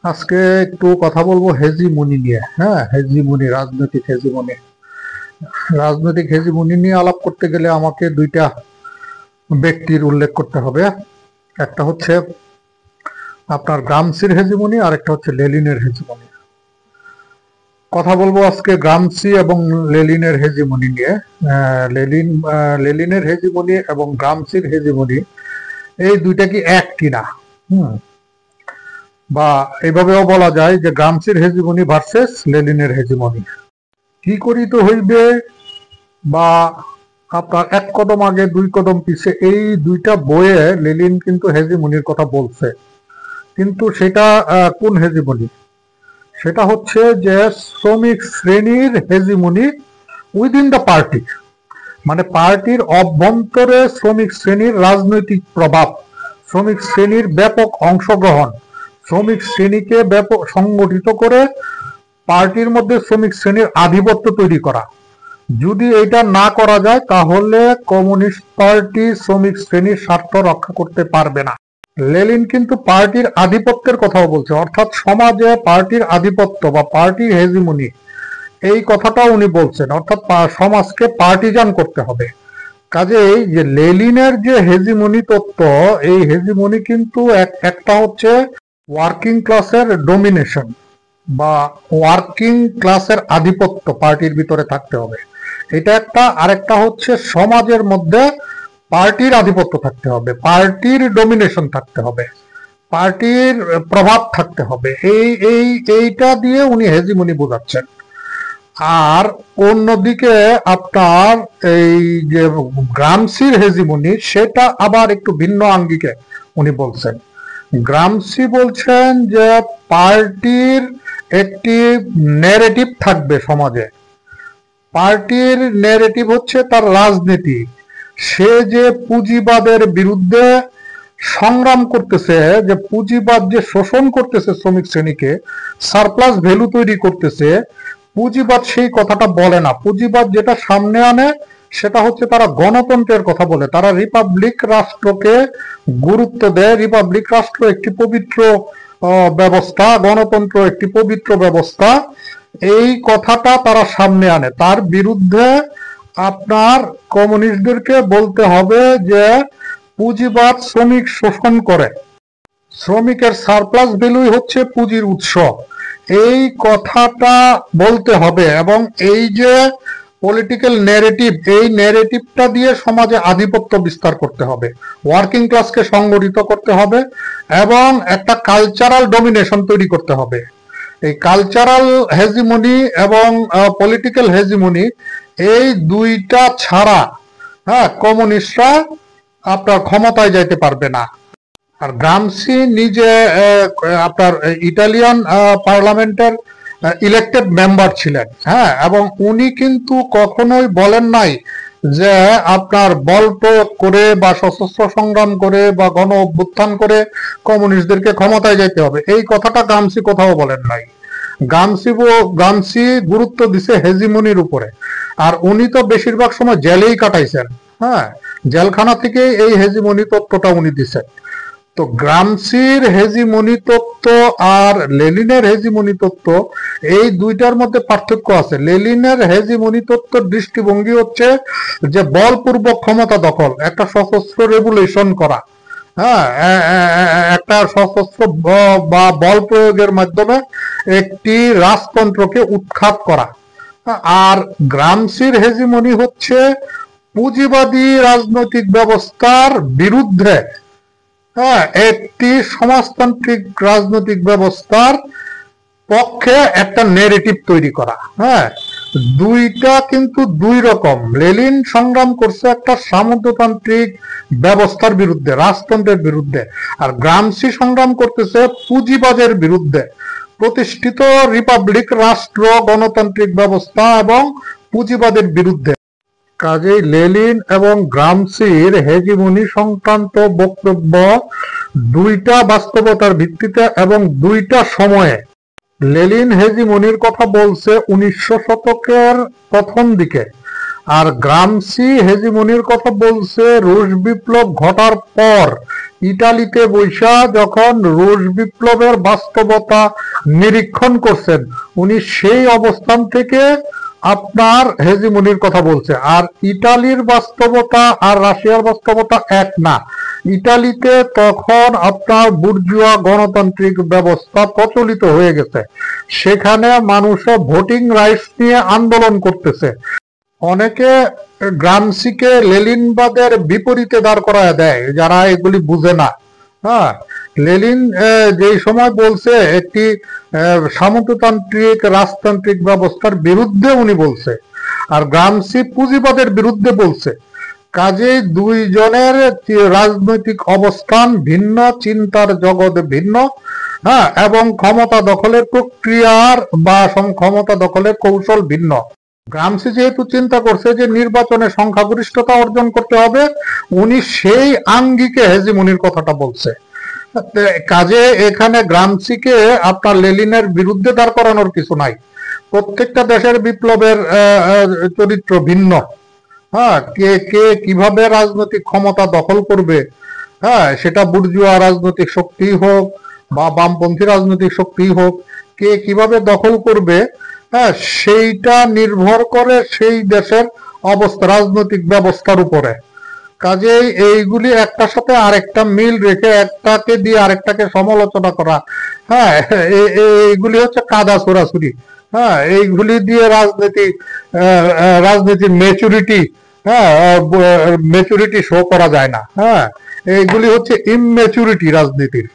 আজকে একটু কথা বলবো হেজিমনি নিয়ে। হ্যাঁ, হেজিমনি, রাজনৈতিক হেজিমনি। রাজনৈতিক হেজিমনি নিয়ে আলাপ করতে গেলে আমাকে দুইটা ব্যক্তির উল্লেখ করতে হবে। একটা হচ্ছে আপনার গ্রামসির হেজিমনি, আর একটা হচ্ছে লেলিনের হেজিমনি। কথা বলবো আজকে গ্রামসি এবং লেলিনের হেজিমনি নিয়ে। লেলিনের হেজিমনি এবং গ্রামসির হেজিমনি, এই দুইটা কি এক কিনা? হুম বা এভাবেও বলা যায় যে গ্রামসির হেজিমনি ভার্সেস লেলিনের হেজিমনি। কি করিতে হইবে, বা আপনার এক কদম আগে দুই কদম পিছে, এই দুইটা বইয়ে লেলিন কিন্তু হেজিমনির কথা বলছে। কিন্তু সেটা কোন হেজিমনি? সেটা হচ্ছে যে শ্রমিক শ্রেণীর হেজিমনি উইদিন দ্য পার্টি, মানে পার্টির অভ্যন্তরে শ্রমিক শ্রেণীর রাজনৈতিক প্রভাব, শ্রমিক শ্রেণীর ব্যাপক অংশগ্রহণ, শ্রমিক শ্রেণীকে ব্যাপক সংগঠিত করে পার্টির মধ্যে শ্রমিক শ্রেণীর আধিপত্য তৈরি করা। যদি এটা না করা যায় তাহলে কমিউনিস্ট পার্টি শ্রমিক শ্রেণীর স্বার্থ রক্ষা করতে পারবে না। লেলিন কিন্তু পার্টির আধিপত্যের কথাও বলছে, অর্থাৎ সমাজে পার্টির আধিপত্য বা পার্টির হেজিমনি, এই কথাটাও উনি বলছেন, অর্থাৎ সমাজকে পার্টিজান করতে হবে। কাজেই যে লেলিনের যে হেজিমনি তত্ত্ব, এই হেজিমনি কিন্তু একটা হচ্ছে ওয়ার্কিং ক্লাসের ডোমিনেশন বা ওয়ার্কিং ক্লাসের আধিপত্য পার্টির ভিতরে থাকতে হবে, এটা একটা। আরেকটা হচ্ছে সমাজের মধ্যে পার্টির আধিপত্য থাকতে হবে, পার্টির ডোমিনেশন থাকতে হবে, পার্টির প্রভাব থাকতে হবে। এইটা দিয়ে উনি হেজিমনি বোঝাচ্ছেন। আর অন্যদিকে আপনার এই যে গ্রামসির হেজিমনি, সেটা আবার একটু ভিন্ন আঙ্গিকে উনি বলছেন। গ্রামসি বলছেন যে পার্টির একটি ন্যারেটিভ থাকবে সমাজে। পার্টির ন্যারেটিভ হচ্ছে তার রাজনীতি। সে যে পুঁজিবাদের বিরুদ্ধে সংগ্রাম করতেছে, যে পুঁজিবাদ যে শোষণ করতেছে শ্রমিক শ্রেণীকে, সারপ্লাস ভ্যালু তৈরি করতেছে, পুঁজিবাদ সেই কথাটা বলে না। পুঁজিবাদ যেটা সামনে আনে সেটা হচ্ছে তারা গণতন্ত্রের কথা বলে, তারা রিপাবলিক রাষ্ট্রকে গুরুত্ব দেয়। রিপাবলিক রাষ্ট্র একটি পবিত্র ব্যবস্থা, গণতন্ত্র একটি পবিত্র ব্যবস্থা, এই কথাটা তারা সামনে আনে। তার বিরুদ্ধে আপনার কমিউনিস্টদেরকে বলতে হবে যে পুঁজিবাদ শ্রমিক শোষণ করে, শ্রমিকের সারপ্লাস ভ্যালুই হচ্ছে পুঁজির উৎস, এই কথাটা বলতে হবে। এবং এই যে পলিটিক্যাল ন্যারেটিভ, এই ন্যারেটিভটা দিয়ে সমাজে আধিপত্য বিস্তার করতে হবে, ওয়ার্কিং ক্লাসকে সংগঠিত করতে হবে এবং একটা কালচারাল ডমিনেশন তৈরি করতে হবে। এই কালচারাল হেজিমনি এবং পলিটিক্যাল হেজিমনি, এই দুইটা ছাড়া কমিউনিস্টরা আপনার ক্ষমতায় যাইতে পারবে না। আর গ্রামসি নিজে আপনার ইটালিয়ান পার্লামেন্টের ইলেক্টেড মেম্বার ছিলেন। হ্যাঁ, এবং উনি কিন্তু কখনোই বলেন নাই যে আপনার বল প্রয়োগ করে বা সশস্ত্র সংগ্রাম করে বা গণ অভ্যুত্থান করে কমিউনিস্টদেরকে ক্ষমতায় যেতে হবে, এই কথাটা গ্রামসি কোথাও বলেন নাই। গ্রামসি গুরুত্ব দিছে হেজিমনির উপরে। আর উনি তো বেশিরভাগ সময় জেলেই কাটাইছেন। হ্যাঁ, জেলখানা থেকে এই হেজিমনি তত্ত্বটা উনি দিছেন। তো গ্রামসির হেজিমনি তত্ত্ব আর লেলিনের হেজিমনি তত্ত্ব, এই দুইটার মধ্যে পার্থক্য আছে। লেলিনের হেজিমনি তত্ত্বের দৃষ্টিভঙ্গি হচ্ছে যে বলপূর্বক ক্ষমতা দখল, একটা সশস্ত্র রেগুলেশন করা, হ্যাঁ, একটা সশস্ত্র বা বল প্রয়োগের মাধ্যমে একটি রাজতন্ত্রকে উৎখাত করা। আর গ্রামসির হেজিমনি হচ্ছে পুঁজিবাদী রাজনৈতিক ব্যবস্থার বিরুদ্ধে হ্যাঁ একটি সমাজতান্ত্রিক রাজনৈতিক ব্যবস্থার পক্ষে একটা নেরেটিভ তৈরি করা। হ্যাঁ, দুইটা কিন্তু দুই রকম। লেলিন সংগ্রাম করছে একটা সামন্ততান্ত্রিক ব্যবস্থার বিরুদ্ধে, রাজতন্ত্রের বিরুদ্ধে, আর গ্রামসি সংগ্রাম করতেছে পুঁজিবাদের বিরুদ্ধে, প্রতিষ্ঠিত রিপাবলিক রাষ্ট্র, গণতান্ত্রিক ব্যবস্থা এবং পুঁজিবাদের বিরুদ্ধে। কাজেই লেলিন এবং গ্রামসির হেজিমনি সংক্রান্ত বক্তব্য দুইটা বাস্তবতার ভিত্তিতে এবং দুইটা সময়ে। লেলিন হেজিমনির কথা বলছে 1900 শতকের প্রথম দিকে, আর গ্রামসি হেজিমনির কথা বলছে রুশ বিপ্লব ঘটার পর ইটালিতে বৈশা যখন রুশ বিপ্লবের বাস্তবতা নিরীক্ষণ করছেন উনি সেই অবস্থান থেকে আপনার হেজিমনির কথা বলছে। আর ইটালির বাস্তবতা আর রাশিয়ার বাস্তবতা এক না। ইটালিতে তখন আপনার বুর্জুয়া গণতান্ত্রিক ব্যবস্থা প্রচলিত হয়ে গেছে, সেখানে মানুষ ভোটিং রাইটস নিয়ে আন্দোলন করতেছে। অনেকে গ্রামসিকে লেলিনবাদের বিপরীতে দাঁড় করায় দেয় যারা এগুলি বুঝে না। হ্যাঁ, লেলিন যেই সময় বলছে একটি সামন্ততান্ত্রিক রাজতান্ত্রিক ব্যবস্থার বিরুদ্ধে উনি বলছে, আর গ্রামসি পুঁজিবাদের বিরুদ্ধে বলছে। কাজেই দুইজনের রাজনৈতিক অবস্থান ভিন্ন, চিন্তার জগৎ ভিন্ন। হ্যাঁ, এবং ক্ষমতা দখলের প্রক্রিয়ার বা ক্ষমতা দখলের কৌশল ভিন্ন। গ্রামসি যেহেতু চিন্তা করছে যে নির্বাচনে সংখ্যাগরিষ্ঠতা অর্জন করতে হবে, উনি সেই আঙ্গিকে হেজিমনির কথাটা বলছে। কাজে এখানে গ্রামসিকে আপনার লেলিনের বিরুদ্ধে দাঁড় করানোর কিছু নাই। প্রত্যেকটা দেশের বিপ্লবের চরিত্র ভিন্ন। হ্যাঁ, কে কে কিভাবে রাজনৈতিক ক্ষমতা দখল করবে, হ্যাঁ, সেটা বুর্জুয়া রাজনৈতিক শক্তি হোক বা বামপন্থী রাজনৈতিক শক্তি হোক, কে কিভাবে দখল করবে, হ্যাঁ, সেইটা নির্ভর করে সেই দেশের অবস্থা, রাজনৈতিক ব্যবস্থার উপরে। কাজেই এইগুলি একটার সাথে আরেকটা মিল রেখে একটাকে দিয়ে আরেকটাকে সমালোচনা করা, হ্যাঁ, এইগুলি হচ্ছে কাদা ছোড়াছুরি। হ্যাঁ, এইগুলি দিয়ে রাজনীতির ম্যাচুরিটি, হ্যাঁ, ম্যাচুরিটি শো করা যায় না। হ্যাঁ, এইগুলি হচ্ছে ইমম্যাচুরিটি রাজনীতির।